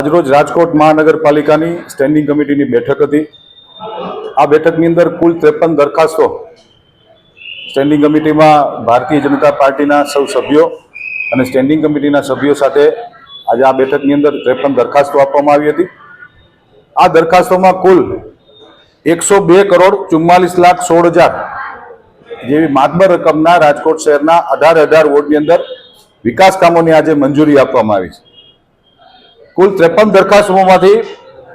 આજરોજ રાજકોટ મહાનગરપાલિકાની સ્ટેન્ડિંગ કમિટીની બેઠક હતી। આ બેઠકની અંદર કુલ 53 દરખાસ્તો સ્ટેન્ડિંગ કમિટીમાં ભારતીય જનતા પાર્ટીના સૌ સભ્યો અને સ્ટેન્ડિંગ કમિટીના સભ્યો સાથે આજે આ બેઠકની અંદર 53 દરખાસ્તો આપવામાં આવી હતી। આ દરખાસ્તોમાં કુલ 102,44,16,00,000 જેવી માતબર રકમના રાજકોટ શહેરના 18 વોર્ડની અંદર વિકાસ કામોની આજે મંજૂરી આપવામાં આવી છે। कुल 53 दरखास्तों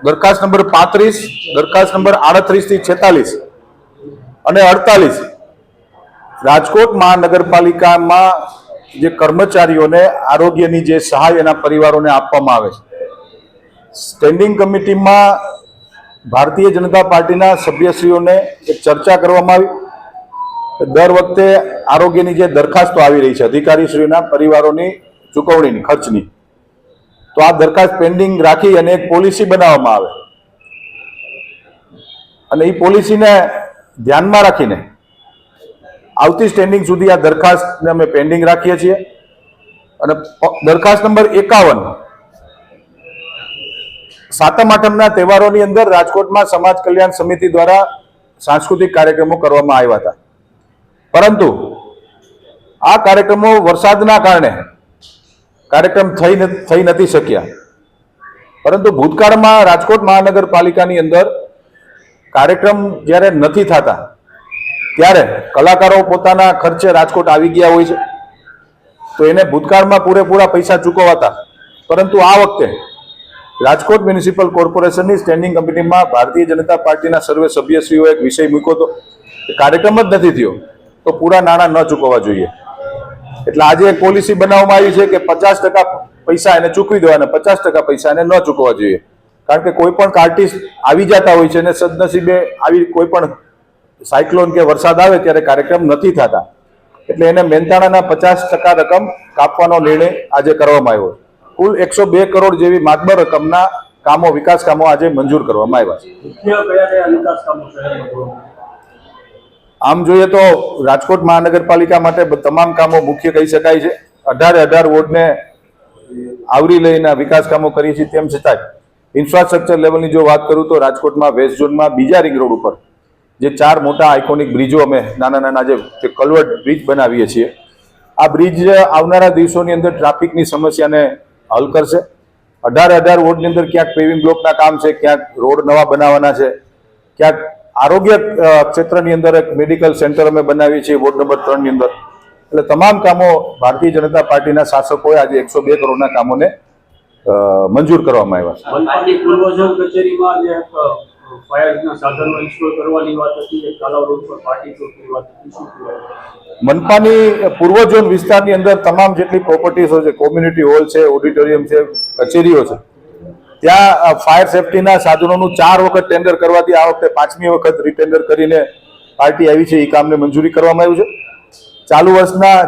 दरखास्त नंबर 35, दरखास्त नंबर 38 થી 46 અને 48 રાજકોટ મહાનગરપાલિકામાં જે કર્મચારીઓને આરોગ્યની જે સહાય એના પરિવારોને આપવામાં આવે છે। સ્ટેન્ડિંગ કમિટીમાં ભારતીય જનતા પાર્ટીના સભ્યશ્રીઓને એક ચર્ચા કરવામાં આવી। દર વખતે આરોગ્યની જે દરખાસ્તો આવી રહી છે અધિકારીશ્રીઓના પરિવારોની ચૂકવણીની ખર્ચની, તો આ દરખાસ્ત પેન્ડિંગ રાખી અને એક પોલિસી બનાવવામાં આવે અને એ પોલિસીને ધ્યાનમાં રાખીને આવતી સ્ટેન્ડિંગ સુધી આ દરખાસ્તને અમે પેન્ડિંગ રાખીએ છીએ। અને દરખાસ્ત નંબર 51 સાતમ આઠમના તહેવારોની અંદર રાજકોટમાં સમાજ કલ્યાણ સમિતિ દ્વારા સાંસ્કૃતિક કાર્યક્રમો કરવામાં આવ્યા હતા, પરંતુ આ કાર્યક્રમો વરસાદના કારણે કાર્યક્રમ થઈ નથી શક્યા। પરંતુ ભૂતકાળમાં રાજકોટ મહાનગરપાલિકાની અંદર કાર્યક્રમ જ્યારે નથી થતા ત્યારે કલાકારો પોતાના ખર્ચે રાજકોટ આવી ગયા હોય છે, તો એને ભૂતકાળમાં પૂરેપૂરા પૈસા ચૂકવાતા, પરંતુ આ વખતે રાજકોટ મ્યુનિસિપલ કોર્પોરેશનની સ્ટેન્ડિંગ કમિટીમાં ભારતીય જનતા પાર્ટીના સર્વે સભ્યશ્રીઓએ એક વિષય મૂક્યો હતો કે કાર્યક્રમ જ નથી થયો તો પૂરા નાણાં ન ચૂકવવા જોઈએ। એટલે આજે એક પોલિસી બનાવવામાં આવી છે કે 50% પૈસા એને ચૂકવી દેવાના, 50% પૈસા એને ન ચૂકવવા જોઈએ। કારણ કે કોઈ પણ આર્ટિસ્ટ આવી જતા હોય છે અને સદનસીબે આવી કોઈ પણ સાયક્લોન કે વરસાદ આવે ત્યારે કાર્યક્રમ નથી થતા, એટલે એને મહેનતાણાના 50% રકમ કાપવાનો નિર્ણય આજે કરવામાં આવ્યો। કુલ 102 કરોડ જેવી માતબર રકમના કામો, વિકાસ કામો આજે મંજૂર કરવામાં આવ્યા છે। આમ જોઈએ તો રાજકોટ મહાનગરપાલિકા માટે તમામ કામો મુખ્ય કહી શકાય છે। 18 વોર્ડને આવરી લઈને વિકાસ કામો કરીએ છીએ। તેમ છતાં ઇન્ફ્રાસ્ટ્રક્ચર લેવલની જો વાત કરું તો રાજકોટમાં વેસ્ટ ઝોનમાં બીજા રિંગ રોડ ઉપર જે 4 મોટા આઇકોનિક બ્રિજો અમે નાના જે કલવર્ટ બ્રિજ બનાવીએ છીએ, આ બ્રિજ આવનારા દિવસોની અંદર ટ્રાફિકની સમસ્યાને હલ કરશે। 18 વોર્ડની અંદર ક્યાંક પેવિંગ બ્લોકના કામ છે, ક્યાંક રોડ નવા બનાવવાના છે, ક્યાંક આરોગ્ય ક્ષેત્રની અંદર એક મેડિકલ સેન્ટર અમે બનાવીએ છીએ વોર્ડ નંબર 3 ની અંદર। એટલે તમામ કામો ભારતીય જનતા પાર્ટીના શાસકોએ આજે 102 કરોડના કામોને મંજૂર કરવામાં આવ્યા છે। મનપાની પૂર્વ ઝોન વિસ્તારની અંદર તમામ જેટલી પ્રોપર્ટીઝો છે, કોમ્યુનિટી હોલ છે, ઓડિટોરિયમ છે, કચેરીઓ છે, ત્યાં ફાયર સેફટીના સાધનોનું 4 વખત ટેન્ડર કરવાથી આ વખતે 5મી વખત રીટેન્ડર કરીને પાર્ટી આવી છે, એ કામને મંજૂરી કરવામાં આવ્યું છે।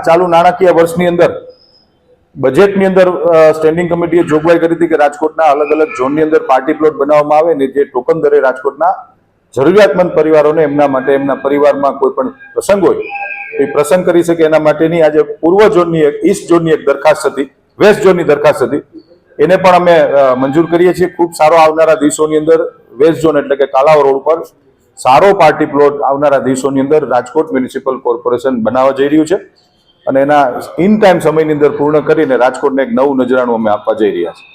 ચાલુ નાણાકીય વર્ષની અંદર બજેટની અંદર સ્ટેન્ડિંગ કમિટીએ જોગવાઈ કરી હતી કે રાજકોટના અલગ અલગ ઝોનની અંદર પાર્ટી પ્લોટ બનાવવામાં આવે ને જે ટોકન દરે રાજકોટના જરૂરિયાતમંદ પરિવારોને એમના માટે, એમના પરિવારમાં કોઈ પણ પ્રસંગ હોય એ પ્રસંગ કરી શકે એના માટેની આજે પૂર્વ ઝોનની એક, ઈસ્ટ ઝોનની એક દરખાસ્ત હતી, વેસ્ટ ઝોનની દરખાસ્ત હતી, એને પણ અમે મંજૂર કરીએ છીએ। ખૂબ સારો આવનારા દિવસોની અંદર વેસ્ટ ઝોન એટલે કે કાલાવ રોડ પર સારો પાર્ટી પ્લોટ આવનારા દિવસોની અંદર રાજકોટ મ્યુનિસિપલ કોર્પોરેશન બનાવવા જઈ રહ્યું છે અને એના ઇન ટાઈમ સમયની અંદર પૂર્ણ કરીને રાજકોટને એક નવું નજરાણું અમે આપવા જઈ રહ્યા છીએ।